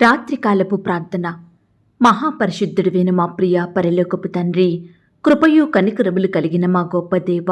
రాత్రికాలపు ప్రార్థన. మహాపరిశుద్ధుడివైన మా ప్రియ పరలోకపు తండ్రి, కృపయు కనికరములు కలిగిన మా గొప్ప దేవ,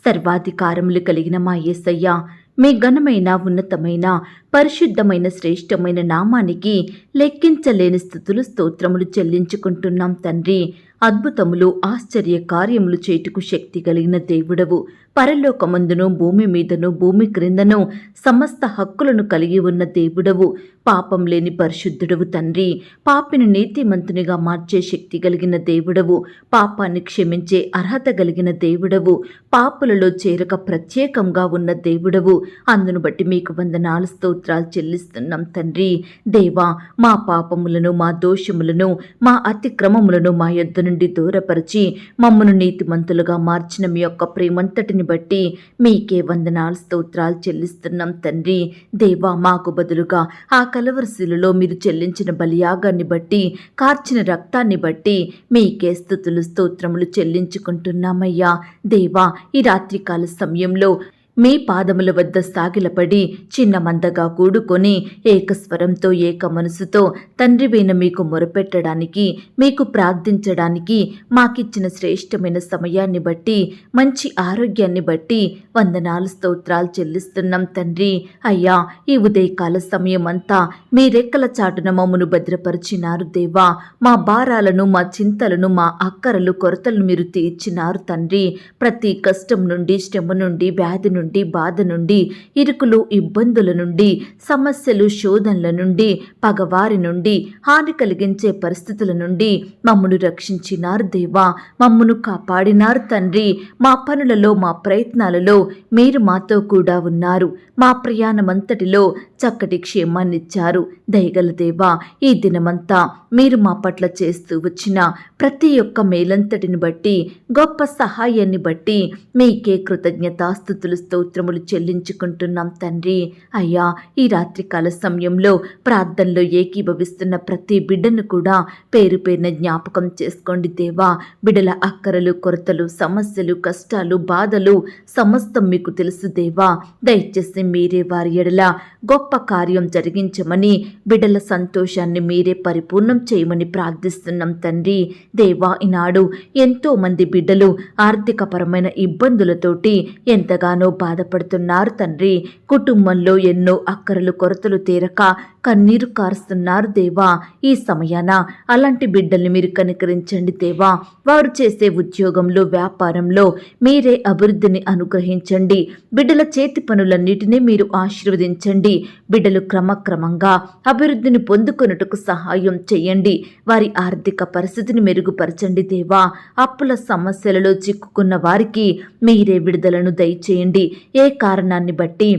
సర్వాధికారములు కలిగిన మా యేసయ్య, మీ ఘనమైన ఉన్నతమైన పరిశుద్ధమైన శ్రేష్టమైన నామానికి లెక్కించలేని స్థుతులు స్తోత్రములు చెల్లించుకుంటున్నాం తండ్రి. అద్భుతములు ఆశ్చర్య కార్యములు చేటుకు శక్తి కలిగిన దేవుడవు, పరలోకమందును భూమి మీదను భూమి క్రిందను సమస్త హక్కులను కలిగి ఉన్న దేవుడవు, పాపం లేని పరిశుద్ధుడవు తండ్రి. పాపిని నీతిమంతునిగా మార్చే శక్తి కలిగిన దేవుడవు, పాపాన్ని క్షమించే అర్హత కలిగిన దేవుడవు, పాపులలో చేరక ప్రత్యేకంగా ఉన్న దేవుడవు. అందును బట్టి మీకు వందనాలు స్తోత్రాలు చెల్లిస్తున్నాం తండ్రి. దేవా, మా పాపములను మా దోషములను మా అతిక్రమములను మా యొద్ద నుండి దూరపరిచి మమ్మను నీతిమంతులుగా మార్చిన మీ యొక్క ప్రేమంతటిని బట్టి మీకే వందనాలు స్తోత్రాలు చెల్లిస్తున్నాం తండ్రి. దేవా, మాకు బదులుగా ఆ కలవరశిలలో మీరు చెల్లించిన బలియాగాన్ని బట్టి, కార్చిన రక్తాన్ని బట్టి మీకే స్తుతులు స్తోత్రములు చెల్లించుకుంటున్నామయ్యా. దేవా, ఈ రాత్రికాల సమయంలో మీ పాదముల వద్ద సాగిలపడి చిన్న మందగా కూడుకొని ఏకస్వరంతో ఏక మనసుతో తండ్రివైన మీకు మొరపెట్టడానికి, మీకు ప్రార్థించడానికి మాకిచ్చిన శ్రేష్టమైన సమయాన్ని బట్టి, మంచి ఆరోగ్యాన్ని బట్టి వందనాలు స్తోత్రాలు చెల్లిస్తున్నాం తండ్రి. అయ్యా, ఈ ఉదయకాల సమయం అంతా మీ రెక్కల చాటున మమ్మను భద్రపరిచినారు దేవా. మా భారాలను, మా చింతలను, మా అక్కరలు కొరతలను మీరు తీర్చినారు తండ్రి. ప్రతి కష్టం నుండి, శ్రమ నుండి, వ్యాధి నుండి, బాధ నుండి, ఇరుకులు ఇబ్బందుల నుండి, సమస్యలు శోధనల నుండి, పగవారి నుండి, హాని కలిగించే పరిస్థితుల నుండి మమ్మను రక్షించినారు దేవా. మమ్మను కాపాడినారు తండ్రి. మా పనులలో, మా ప్రయత్నాలలో మీరు మాతో కూడా ఉన్నారు. మా ప్రయాణమంతటిలో చక్కటి క్షేమాన్నిచ్చారు. దయగల దేవా, ఈ దినమంతా మీరు మా పట్ల చేస్తూ వచ్చిన ప్రతి ఒక్క మేలంతటిని బట్టి, గొప్ప సహాయాన్ని బట్టి మీకే కృతజ్ఞతాస్తుతులు స్తోత్రములు చెల్లించుకుంటున్నాం తండ్రి. అయ్యా, ఈ రాత్రికాల సమయంలో ప్రార్థనలో ఏకీభవిస్తున్న ప్రతి బిడ్డను కూడా పేరు పేరున జ్ఞాపకం చేసుకోండి దేవా. బిడ్డల అక్కరలు, కొరతలు, సమస్యలు, కష్టాలు, బాధలు సమస్తం మీకు తెలుసు దేవా. దయచేసి మీరే వారి ఎడల గొప్ప కార్యం జరిగించమని, బిడ్డల సంతోషాన్ని మీరే పరిపూర్ణం చేయమని ప్రార్థిస్తున్నాం తండ్రి. దేవా, ఈనాడు ఎంతో మంది బిడ్డలు ఆర్థికపరమైన ఇబ్బందులతోటి ఎంతగానో బాధపడుతున్నారు తండ్రి. కుటుంబంలో ఎన్నో అక్కరలు, కొరతలు తీరక కన్నీరు కారుస్తున్నారు దేవా. ఈ సమయాన అలాంటి బిడ్డల్ని మీరు కనికరించండి దేవా. వారు చేసే ఉద్యోగంలో, వ్యాపారంలో మీరే అభివృద్ధిని అనుగ్రహించండి. బిడ్డల చేతి పనులన్నిటినీ మీరు ఆశీర్వదించండి. బిడ్డలు క్రమక్రమంగా అభివృద్ధిని పొందుకొనుటకు సహాయం చేయండి. వారి ఆర్థిక పరిస్థితిని మెరుగుపరచండి దేవా. అప్పుల సమస్యలలో చిక్కుకున్న వారికి మీరే విడుదలను దయచేయండి. ఏ కారణాన్ని బట్టి,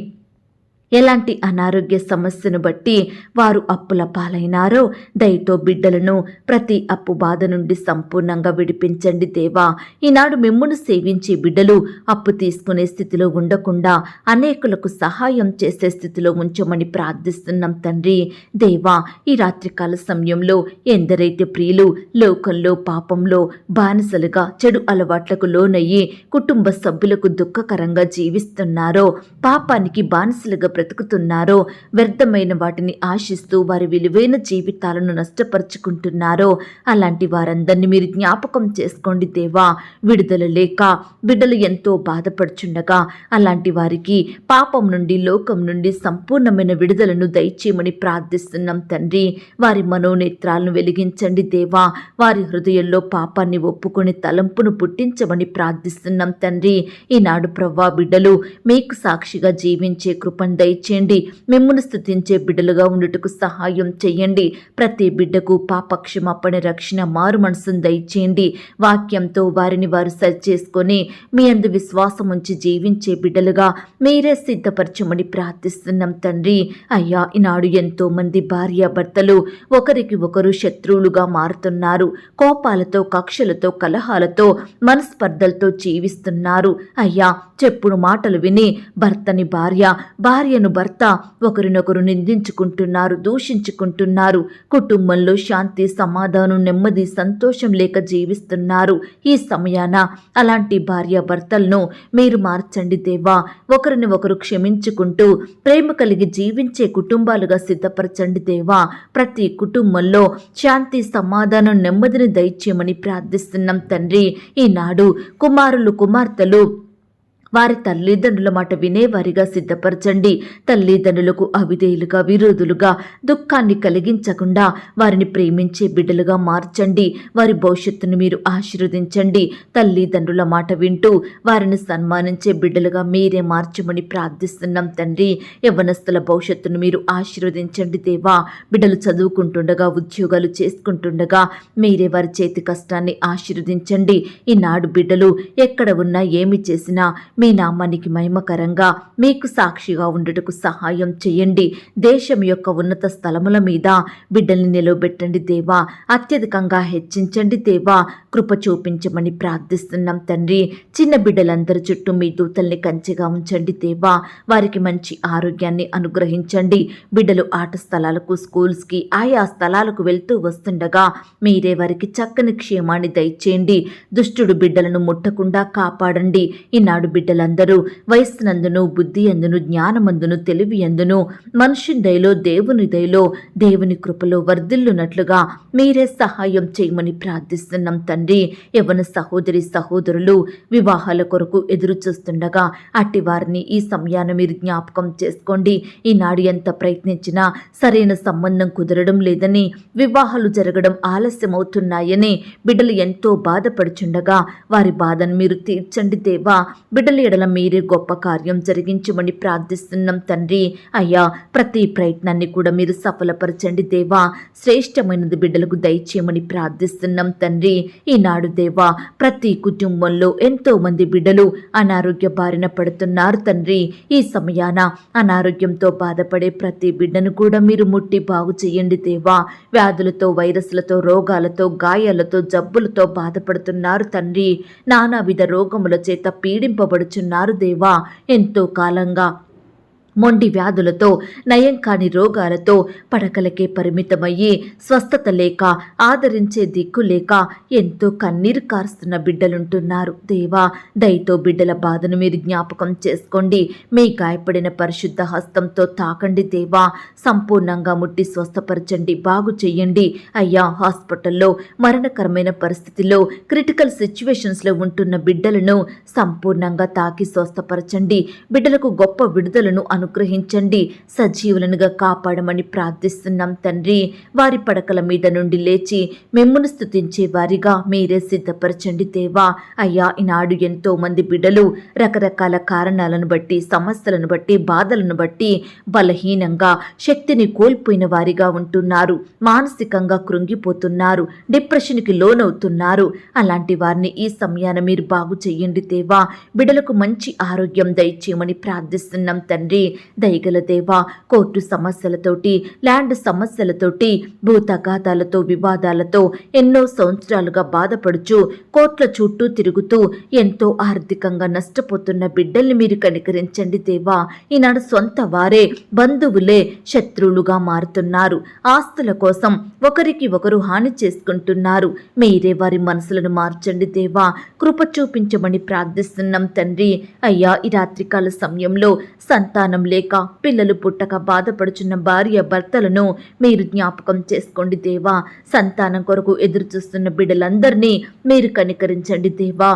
ఎలాంటి అనారోగ్య సమస్యను బట్టి వారు అప్పుల పాలైనారో దయతో బిడ్డలను ప్రతి అప్పు బాధ నుండి సంపూర్ణంగా విడిపించండి దేవా. ఈనాడు మిమ్మును సేవించే బిడ్డలు అప్పు తీసుకునే స్థితిలో ఉండకుండా అనేకులకు సహాయం చేసే స్థితిలో ఉంచమని ప్రార్థిస్తున్నాం తండ్రి. దేవా, ఈ రాత్రికాల సమయంలో ఎందరైతే ప్రియులు లోకంలో పాపంలో బానిసలుగా చెడు అలవాట్లకు లోనయ్యి కుటుంబ సభ్యులకు దుఃఖకరంగా జీవిస్తున్నారో, పాపానికి బానిసలుగా బ్రతుకుతున్నారో, వ్యర్థమైన వాటిని ఆశిస్తూ వారి విలువైన జీవితాలను నష్టపరుచుకుంటున్నారో అలాంటి వారందరినీ మీరు జ్ఞాపకం చేసుకోండి దేవా. విడుదల లేక బిడ్డలు ఎంతో బాధపడుచుండగా అలాంటి వారికి పాపం నుండి, లోకం నుండి సంపూర్ణమైన విడుదలను దయచేయమని ప్రార్థిస్తున్నాం తండ్రి. వారి మనోనేత్రాలను వెలిగించండి దేవా. వారి హృదయంలో పాపాన్ని ఒప్పుకొని తలంపును పుట్టించమని ప్రార్థిస్తున్నాం తండ్రి. ఈనాడు ప్రవ్వా, బిడ్డలు మీకు సాక్షిగా జీవించే కృపను దయచేయండి. మిమ్మును స్తుతించే బిడ్డలుగా ఉండుటకు సహాయం చేయండి. ప్రతి బిడ్డకు పాపక్షమాపణ, రక్షణ, మారు మనసును దయచేయండి. వాక్యంతో వారిని వారు సరిచేసుకొని మీ అందు విశ్వాసం ఉంచి జీవించే బిడ్డలుగా మీరే సిద్ధపరచమని ప్రార్థిస్తున్నాం తండ్రి. అయ్యా, ఈనాడు ఎంతో మంది భార్యాభర్తలు ఒకరికి ఒకరు శత్రువులుగా మారుతున్నారు. కోపాలతో, కక్షలతో, కలహాలతో, మనస్పర్ధలతో జీవిస్తున్నారు. అయ్యా, చెప్పుడు మాటలు విని భర్తని భార్య భార్యను భర్త ఒకరినొకరు నిందించుకుంటున్నారు, దూషించుకుంటున్నారు. కుటుంబంలో శాంతి, సమాధానం, నెమ్మది, సంతోషం లేక జీవిస్తున్నారు. ఈ సమయాన అలాంటి భార్యాభర్తలను మీరు మార్చండి దేవా. ఒకరిని ఒకరు క్షమించుకుంటూ ప్రేమ కలిగి జీవించే కుటుంబాలుగా సిద్ధపరచండి దేవా. ప్రతి కుటుంబంలో శాంతి, సమాధానం, నెమ్మదిని దయచేయమని ప్రార్థిస్తున్నాం తండ్రి. ఈనాడు కుమారులు, కుమార్తెలు వారి తల్లిదండ్రుల మాట వినేవారిగా సిద్ధపరచండి. తల్లిదండ్రులకు అవిధేయులుగా, విరోధులుగా, దుఃఖాన్ని కలిగించకుండా వారిని ప్రేమించే బిడ్డలుగా మార్చండి. వారి భవిష్యత్తును మీరు ఆశీర్వదించండి. తల్లిదండ్రుల మాట వింటూ వారిని సన్మానించే బిడ్డలుగా మీరే మార్చమని ప్రార్థిస్తున్నాం తండ్రి. యవ్వనస్తుల భవిష్యత్తును మీరు ఆశీర్వదించండి దేవా. బిడ్డలు చదువుకుంటుండగా, ఉద్యోగాలు చేసుకుంటుండగా మీరే వారి చేతి కష్టాన్ని ఆశీర్వదించండి. ఈనాడు బిడ్డలు ఎక్కడ ఉన్నా, ఏమి చేసినా మీ నామానికి మహిమకరంగా మీకు సాక్షిగా ఉండుటకు సహాయం చేయండి. దేశం యొక్క ఉన్నత స్థలముల మీద బిడ్డల్ని నిలవబెట్టండి దేవా. అత్యధికంగా హెచ్చించండి దేవా. కృప చూపించమని ప్రార్థిస్తున్నాం తండ్రి. చిన్న బిడ్డలందరి చుట్టూ మీ దూతల్ని కంచెగా ఉంచండి దేవా. వారికి మంచి ఆరోగ్యాన్ని అనుగ్రహించండి. బిడ్డలు ఆట స్థలాలకు, స్కూల్స్కి, ఆయా స్థలాలకు వెళ్తూ వస్తుండగా మీరే వారికి చక్కని క్షేమాన్ని దయచేయండి. దుష్టుడు బిడ్డలను ముట్టకుండా కాపాడండి. ఈనాడు బిడ్డలందరూ వయస్సునందును, బుద్ధి అందును, జ్ఞానమందును, తెలివి అందును, మనుషుని దయలో, దేవుని దయలో, దేవుని కృపలో వర్ధిల్లునట్లుగా మీరే సహాయం చేయమని ప్రార్థిస్తున్నాం తండ్రి. యవ్వన సహోదరి సహోదరులు వివాహాల కొరకు ఎదురు చూస్తుండగా అట్టి వారిని ఈ సమయాన్ని మీరు జ్ఞాపకం చేసుకోండి. ఈనాడు ఎంత ప్రయత్నించినా సరైన సంబంధం కుదరడం లేదని, వివాహాలు జరగడం ఆలస్యమవుతున్నాయని బిడ్డలు ఎంతో బాధపడుచుండగా వారి బాధను మీరు తీర్చండి దేవా. బిడ్డల ఎడల మీరే గొప్ప కార్యం జరిగించమని ప్రార్థిస్తున్నాం తండ్రి. అయ్యా, ప్రతి ప్రయత్నాన్ని కూడా మీరు సఫలపరచండి దేవా. శ్రేష్టమైనది బిడ్డలకు దయచేయమని ప్రార్థిస్తున్నాం తండ్రి. ఈనాడు దేవా, ప్రతి కుటుంబంలో ఎంతో మంది బిడ్డలు అనారోగ్య బారిన పడుతున్నారు తండ్రి. ఈ సమయాన అనారోగ్యంతో బాధపడే ప్రతి బిడ్డను కూడా మీరు ముట్టి బాగు చేయండి దేవా. వ్యాధులతో, వైరస్లతో, రోగాలతో, గాయాలతో, జబ్బులతో బాధపడుతున్నారు తండ్రి. నానావిధ రోగముల చేత పీడింపబడుచున్నారు దేవా. ఎంతో కాలంగా మొండి వ్యాధులతో, నయం కాని రోగాలతో పడకలకే పరిమితమయ్యి స్వస్థత లేక, ఆదరించే దిక్కు లేక ఎంతో కన్నీరు కారుస్తున్న బిడ్డలుంటున్నారు దేవా. దయతో బిడ్డల బాధను మీరు జ్ఞాపకం చేసుకోండి. మీ గాయపడిన పరిశుద్ధ హస్తంతో తాకండి దేవా. సంపూర్ణంగా ముట్టి స్వస్థపరచండి, బాగు చెయ్యండి. అయ్యా, హాస్పిటల్లో మరణకరమైన పరిస్థితిలో, క్రిటికల్ సిచ్యువేషన్స్లో ఉంటున్న బిడ్డలను సంపూర్ణంగా తాకి స్వస్థపరచండి. బిడ్డలకు గొప్ప విడుదలను అనుగ్రహించండి. సజీవులనుగా కాపాడమని ప్రార్థిస్తున్నాం తండ్రి. వారి పడకల మీద నుండి లేచి మిమ్మును స్తుతించే వారిగా మీరే సిద్ధపరచండి దేవా. అయ్యా, ఈనాడు ఎంతో మంది బిడ్డలు రకరకాల కారణాలను బట్టి, సమస్యలను బట్టి, బాధలను బట్టి బలహీనంగా, శక్తిని కోల్పోయిన వారిగా ఉంటున్నారు. మానసికంగా కృంగిపోతున్నారు, డిప్రెషన్కి లోనవుతున్నారు. అలాంటి వారిని ఈ సమయాన మీరు బాగు చెయ్యండి దేవా. బిడ్డలకు మంచి ఆరోగ్యం దయచేయమని ప్రార్థిస్తున్నాం తండ్రి. దయగల దేవా, కోర్టు సమస్యలతోటి, ల్యాండ్ సమస్యలతోటి, భూతగాతాలతో, వివాదాలతో ఎన్నో సంవత్సరాలుగా బాధపడుచు కోర్టుల చుట్టూ తిరుగుతూ ఎంతో ఆర్థికంగా నష్టపోతున్న బిడ్డల్ని మీరు కనికరించండి దేవా. ఈనాడు సొంత వారే, బంధువులే శత్రువులుగా మారుతున్నారు. ఆస్తుల కోసం ఒకరికి ఒకరు హాని చేసుకుంటున్నారు. మీరే వారి మనసులను మార్చండి దేవా. కృప చూపించమని ప్రార్థిస్తున్నాం తండ్రి. అయ్యా, ఈ రాత్రికాల సమయంలో సంతానం లేక, పిల్లలు పుట్టక బాధపడుచున్న భార్య భర్తలను మీరు జ్ఞాపకం చేసుకోండి దేవా. సంతానం కొరకు ఎదురు చూస్తున్న బిడ్డలందరినీ మీరు కనికరించండి దేవా.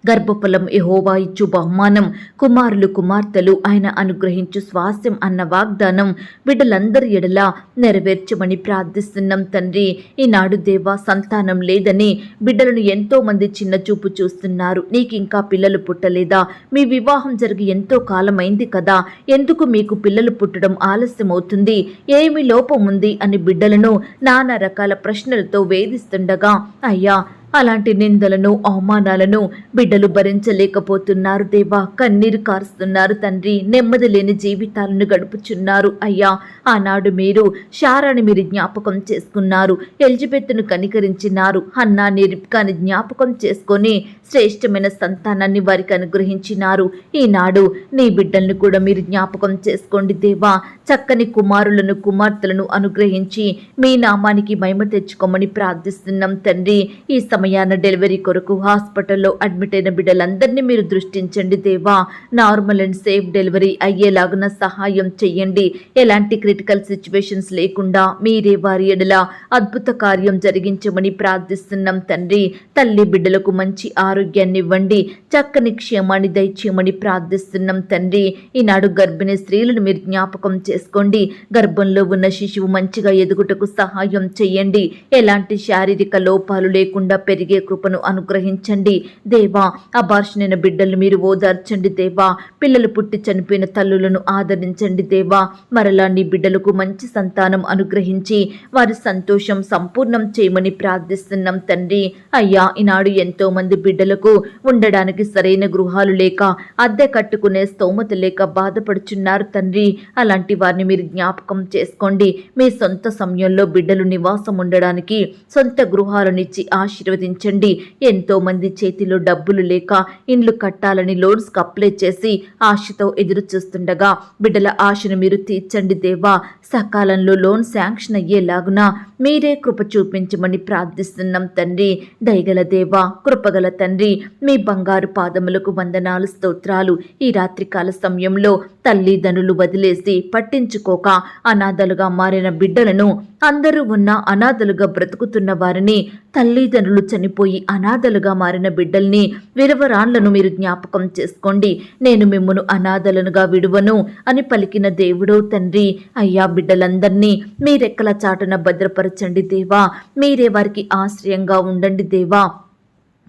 గర్భఫలం యెహోవా ఇచ్చు బహుమానం, కుమారులు కుమార్తెలు ఆయన అనుగ్రహించు స్వాస్థ్యం అన్న వాగ్దానం బిడ్డలందరి ఎడలా నెరవేర్చమని ప్రార్థిస్తున్నాం తండ్రి. ఈనాడు దేవా, సంతానం లేదని బిడ్డలను ఎంతో మంది చిన్న చూపు చూస్తున్నారు. నీకు ఇంకా పిల్లలు పుట్టలేదా? మీ వివాహం జరిగి ఎంతో కాలమైంది కదా, ఎందుకు మీకు పిల్లలు పుట్టడం ఆలస్యం అవుతుంది? ఏమి లోపం ఉంది అని బిడ్డలను నానా రకాల ప్రశ్నలతో వేధిస్తుండగా, అయ్యా, అలాంటి నిందలను అవమానాలను బిడ్డలు భరించలేకపోతున్నారు దేవా. కన్నీరు కారుస్తున్నారు తండ్రి. నెమ్మది లేని జీవితాలను గడుపుచున్నారు అయ్యా. ఆనాడు మీరు శారాని మీరు జ్ఞాపకం చేసుకున్నారు, ఎలిజబెత్తును కనికరించినారు, హన్నాని రిబ్కాని జ్ఞాపకం చేసుకొని శ్రేష్టమైన సంతానాన్ని వారికి అనుగ్రహించినారు. ఈనాడు నీ బిడ్డలను కూడా మీరు జ్ఞాపకం చేసుకోండి దేవా. చక్కని కుమారులను కుమార్తెలను అనుగ్రహించి మీ నామానికి మహిమ తెచ్చుకోమని ప్రార్థిస్తున్నాం తండ్రి. ఈ సమయాన డెలివరీ కొరకు హాస్పిటల్లో అడ్మిట్ అయిన బిడ్డలందరినీ మీరు దృష్టించండి దేవా. నార్మల్ అండ్ సేఫ్ డెలివరీ అయ్యేలాగున సహాయం చెయ్యండి. ఎలాంటి క్రిటికల్ సిచ్యువేషన్స్ లేకుండా మీరే వారి ఎడల అద్భుత కార్యం జరిగించమని ప్రార్థిస్తున్నాం తండ్రి. తల్లి బిడ్డలకు మంచి ఆరోగ్యాన్ని ఇవ్వండి, చక్కని క్షేమాన్ని దయచేయమని ప్రార్థిస్తున్నాం తండ్రి. ఈనాడు గర్భిణీ స్త్రీలను మీరు జ్ఞాపకం చేసుకోండి. గర్భంలో ఉన్న శిశువు మంచిగా ఎదుగుటకు సహాయం చేయండి. ఎలాంటి శారీరక లోపాలు లేకుండా పెరిగే కృపను అనుగ్రహించండి దేవా. అబార్షన్ అయిన బిడ్డలు మీరు ఓదార్చండి దేవా. పిల్లలు పుట్టి చనిపోయిన తల్లులను ఆదరించండి దేవా. మరలా నీ బిడ్డలకు మంచి సంతానం అనుగ్రహించి వారి సంతోషం సంపూర్ణం చేయమని ప్రార్థిస్తున్నాం తండ్రి. అయ్యా, ఈనాడు ఎంతో మంది బిడ్డలకు ఉండడానికి సరైన గృహాలు లేక అద్దె కట్టుకునే స్తోమత లేక బాధపడుచున్నారు తండ్రి. అలాంటి వారిని మీరు జ్ఞాపకం చేసుకోండి. మీ సొంత సమయంలో బిడ్డలు నివాసం ఉండడానికి సొంత గృహాలనిచ్చి ఆశీర్వదించండి. ఎంతో మంది చేతిలో డబ్బులు లేక ఇండ్లు కట్టాలని లోన్స్ అప్లై చేసి ఆశతో ఎదురు చూస్తుండగా బిడ్డల ఆశను మీరు తీర్చండి దేవా. సకాలంలో లోన్ శాంక్షన్ అయ్యేలాగున మీరే కృప చూపించమని ప్రార్థిస్తున్నాం తండ్రి. దయగల దేవా, కృపగల తండ్రి, మీ బంగారు పాదములకు వందనాలు, స్తోత్రాలు. ఈ రాత్రికాల సమయంలో తల్లిదండ్రులు వదిలేసి పట్టించుకోక అనాథలుగా మారిన బిడ్డలను, అందరూ ఉన్న అనాథలుగా బ్రతుకుతున్న వారిని, తల్లిదండ్రులు చనిపోయి అనాథలుగా మారిన బిడ్డల్ని, విరవరాళ్లను మీరు జ్ఞాపకం చేసుకోండి. నేను మిమ్మును అనాథలుగా విడువను అని పలికిన దేవుడో తండ్రి. అయ్యా, బిడ్డలందరినీ మీరెక్కల చాటున భద్రపరచండి దేవా. మీరే వారికి ఆశ్రయంగా ఉండండి దేవా.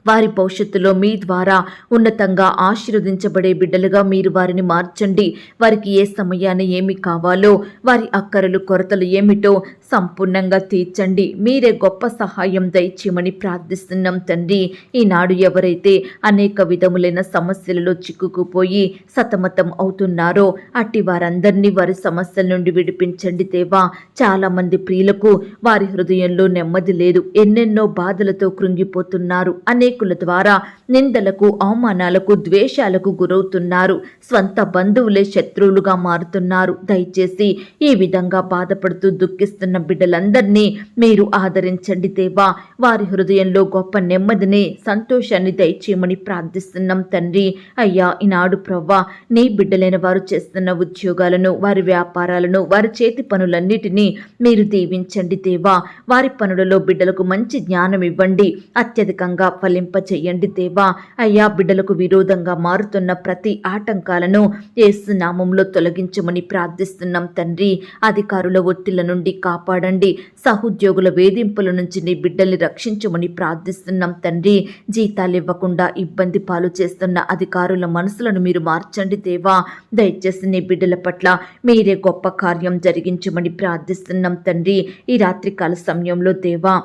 వారి భవిష్యత్తులో మీ ద్వారా ఉన్నతంగా ఆశీర్వదించబడే బిడ్డలుగా మీరు వారిని మార్చండి. వారికి ఏ సమయాన్ని ఏమి కావాలో, వారి అక్కరలు కొరతలు ఏమిటో సంపూర్ణంగా తీర్చండి. మీరే గొప్ప సహాయం దయచేయమని ప్రార్థిస్తున్నాం తండ్రి. ఈనాడు ఎవరైతే అనేక విధములైన సమస్యలలో చిక్కుకుపోయి సతమతం అవుతున్నారో అట్టి వారందరినీ వారి సమస్యల నుండి విడిపించండి దేవా. చాలా మంది ప్రియులకు వారి హృదయంలో నెమ్మది లేదు, ఎన్నెన్నో బాధలతో కృంగిపోతున్నారు. అనేకుల ద్వారా నిందలకు, అవమానాలకు, ద్వేషాలకు గురవుతున్నారు. స్వంత బంధువులే శత్రువులుగా మారుతున్నారు. దయచేసి ఈ విధంగా బాధపడుతూ దుఃఖిస్తున్న బిడ్డలందరినీ మీరు ఆదరించండి దేవా. వారి హృదయంలో గొప్ప నెమ్మదిని, సంతోషాన్ని దయచేయమని ప్రార్థిస్తున్నాం తండ్రి. అయ్యా, ఈనాడు ప్రవ్వా, నీ బిడ్డలైన వారు చేస్తున్న ఉద్యోగాలను, వారి వ్యాపారాలను, వారి చేతి పనులన్నిటినీ మీరు దీవించండి దేవా. వారి పనులలో బిడ్డలకు మంచి జ్ఞానం ఇవ్వండి, అత్యధికంగా ఫలింప చెయ్యండి దేవా. అయ్యా, బిడ్డలకు విరోధంగా మారుతున్న ప్రతి ఆటంకాలను యేసు నామములో తొలగించమని ప్రార్థిస్తున్నాం తండ్రి. అధికారుల ఒత్తిళ్ల నుండి కాపాడండి. సహోద్యోగుల వేధింపుల నుంచి నీ బిడ్డల్ని రక్షించమని ప్రార్థిస్తున్నాం తండ్రి. జీతాలు ఇవ్వకుండా ఇబ్బంది పాలు చేస్తున్న అధికారుల మనసులను మీరు మార్చండి దేవా. దయచేసి నీ బిడ్డల పట్ల మీరే గొప్ప కార్యం జరిగించమని ప్రార్థిస్తున్నాం తండ్రి. ఈ రాత్రికాల సమయంలో దేవా,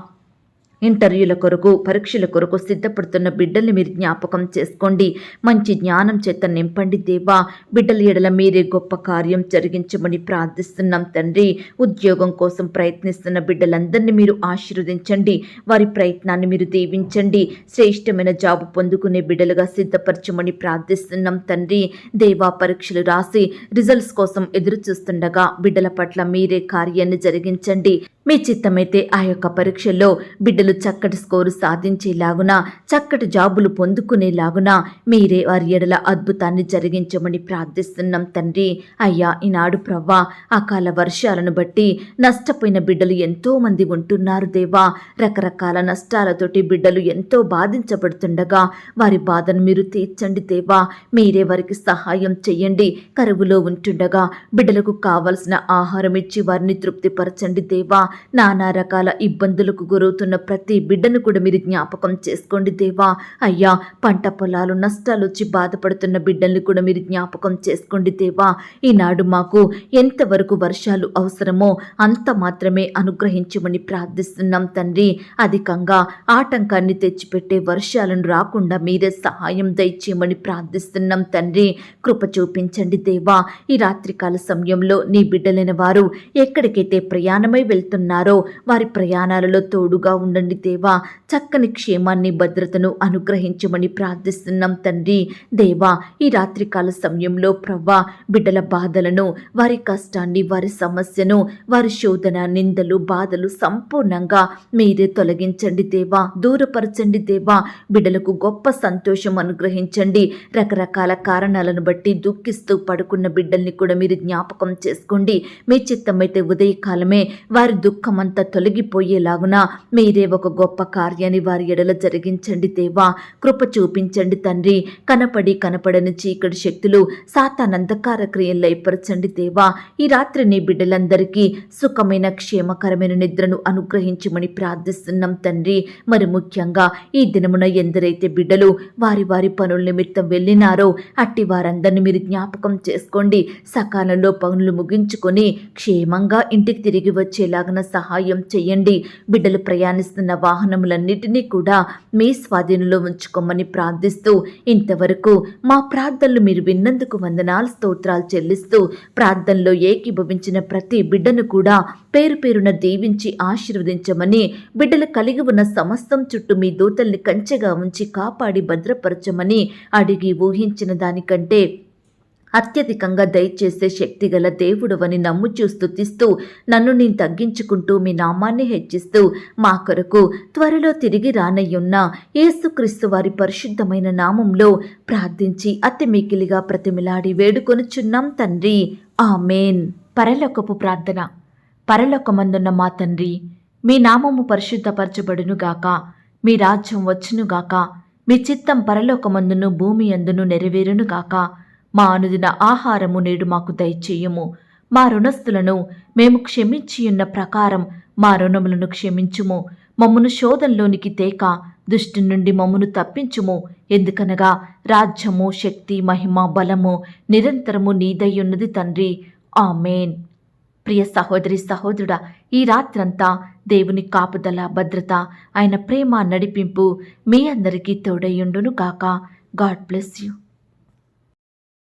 ఇంటర్వ్యూల కొరకు, పరీక్షల కొరకు సిద్ధపడుతున్న బిడ్డల్ని మీరు జ్ఞాపకం చేసుకోండి. మంచి జ్ఞానం చేత నింపండి దేవా. బిడ్డల ఎడల మీరే గొప్ప కార్యం జరిగించమని ప్రార్థిస్తున్నాం తండ్రి. ఉద్యోగం కోసం ప్రయత్నిస్తున్న బిడ్డలందరినీ మీరు ఆశీర్వదించండి. వారి ప్రయత్నాన్ని మీరు దీవించండి. శ్రేష్టమైన జాబు పొందుకునే బిడ్డలుగా సిద్ధపరచమని ప్రార్థిస్తున్నాం తండ్రి. దేవా, పరీక్షలు రాసి రిజల్ట్స్ కోసం ఎదురు చూస్తుండగా బిడ్డల పట్ల మీరే కార్యాన్ని జరిగించండి. మీ చిత్తమైతే ఆ యొక్క పరీక్షల్లో బిడ్డలు చక్కటి స్కోరు సాధించేలాగున, చక్కటి జాబులు పొందుకునేలాగున మీరే వారి ఎడల అద్భుతాన్ని జరిగించమని ప్రార్థిస్తున్నాం తండ్రి. అయ్యా, ఈనాడు ప్రవ్వా, అకాల వర్షాలను బట్టి నష్టపోయిన బిడ్డలు ఎంతో మంది ఉంటున్నారు దేవా. రకరకాల నష్టాలతోటి బిడ్డలు ఎంతో బాధించబడుతుండగా వారి బాధను మీరు తీర్చండి దేవా. మీరే వారికి సహాయం చెయ్యండి. కరువులో ఉంటుండగా బిడ్డలకు కావలసిన ఆహారం ఇచ్చి వారిని తృప్తిపరచండి దేవా. నానా రకాల ఇబ్బందులకు గురవుతున్న ప్రతి బిడ్డను కూడా మీరు జ్ఞాపకం చేసుకోండి దేవా. అయ్యా, పంట పొలాలు నష్టాలు వచ్చి బాధపడుతున్న బిడ్డల్ని కూడా మీరు జ్ఞాపకం చేసుకోండి దేవా. ఈనాడు మాకు ఎంతవరకు వర్షాలు అవసరమో అంత మాత్రమే అనుగ్రహించమని ప్రార్థిస్తున్నాం తండ్రి. అధికంగా ఆటంకాన్ని తెచ్చిపెట్టే వర్షాలను రాకుండా మీరే సహాయం దయచేయమని ప్రార్థిస్తున్నాం తండ్రి. కృప చూపించండి దేవా. ఈ రాత్రికాల సమయంలో నీ బిడ్డలైన వారు ఎక్కడికైతే ప్రయాణమై వెళ్తున్నారో వారి ప్రయాణాలలో తోడుగా ఉండండి దేవా. చక్కని క్షేమాన్ని భద్రతను అనుగ్రహించమని ప్రార్థిస్తున్నాం తండ్రి. దేవా, ఈ రాత్రికాల సమయంలో ప్రవ్వా బిడ్డల బాధలను, వారి కష్టాన్ని, వారి సమస్యను, వారి శోధన, నిందలు, బాధలు సంపూర్ణంగా మీరే తొలగించండి దేవా. దూరపరచండి దేవా. బిడ్డలకు గొప్ప సంతోషం అనుగ్రహించండి. రకరకాల కారణాలను బట్టి దుఃఖిస్తూ పడుకున్న బిడ్డల్ని కూడా మీరు జ్ఞాపకం చేసుకోండి. మీ చిత్తమైతే ఉదయకాలమే వారి దుఃఖమంతా తొలగిపోయేలాగున మీరే ఒక గొప్ప కార్యాన్ని వారి ఎడల జరిగించండి దేవా. కృప చూపించండి తండ్రి. కనపడని చీకటి శక్తులు, సాతానంధకార క్రియలు లయపరచండి దేవా. ఈ రాత్రి నీ బిడ్డలందరికీ సుఖమైన క్షేమకరమైన నిద్రను అనుగ్రహించమని ప్రార్థిస్తున్నాం తండ్రి. మరి ముఖ్యంగా ఈ దినమున ఎందరైతే బిడ్డలు వారి వారి పనుల నిమిత్తం వెళ్ళినారో అట్టి వారందరినీ మీరు జ్ఞాపకం చేసుకోండి. సకాలంలో పనులు ముగించుకొని క్షేమంగా ఇంటికి తిరిగి వచ్చేలాగన సహాయం చేయండి. బిడ్డలు ప్రయాణిస్తున్న వాహనములన్నిటినీ కూడా మీ స్వాధీనంలో ఉంచుకోమని ప్రార్థిస్తూ ఇంతవరకు మా ప్రార్థనలు మీరు విన్నందుకు వందనాలు స్తోత్రాలు చెల్లిస్తూ ప్రార్థనలో ఏకీభవించిన ప్రతి బిడ్డను కూడా పేరు పేరున దీవించి ఆశీర్వదించమని, బిడ్డలు కలిగి ఉన్న సమస్తం చుట్టూ మీ దూతల్ని కంచెగా ఉంచి కాపాడి భద్రపరచమని అడిగి ఊహించిన దానికంటే అత్యధికంగా దయచేసే శక్తిగల దేవుడవని నమ్ముచూ స్తుతిస్తూ నన్ను నేను తగ్గించుకుంటూ మీ నామాన్ని హెచ్చిస్తూ మా కొరకు త్వరలో తిరిగి రానయ్యున్న యేసుక్రీస్తు వారి పరిశుద్ధమైన నామంలో ప్రార్థించి అతి మికిలిగా ప్రతిమిలాడి వేడుకొనుచున్నాం తండ్రి. ఆమేన్. పరలోకపు ప్రార్థన. పరలోకమందున్న మా తండ్రి, మీ నామము పరిశుద్ధపరచబడునుగాక, మీ రాజ్యం వచ్చునుగాక, మీ చిత్తం పరలోకమందును భూమి అందును నెరవేరునుగాక. మా అనుదిన ఆహారము నేడు మాకు దయచేయము. మా రుణస్థులను మేము క్షమించియున్న ప్రకారం మా రుణములను క్షమించుము. మమ్మును శోధంలోనికి తేక దుష్టు నుండి మమ్మును తప్పించుము. ఎందుకనగా రాజ్యము, శక్తి, మహిమ, బలము నిరంతరము నీదయ్యున్నది తండ్రి. ఆమేన్. ప్రియ సహోదరి సహోదరుడా, ఈ రాత్రంతా దేవుని కాపుదల, భద్రత, ఆయన ప్రేమ, నడిపింపు మీ అందరికీ తోడయ్యుండును గాక. God bless you.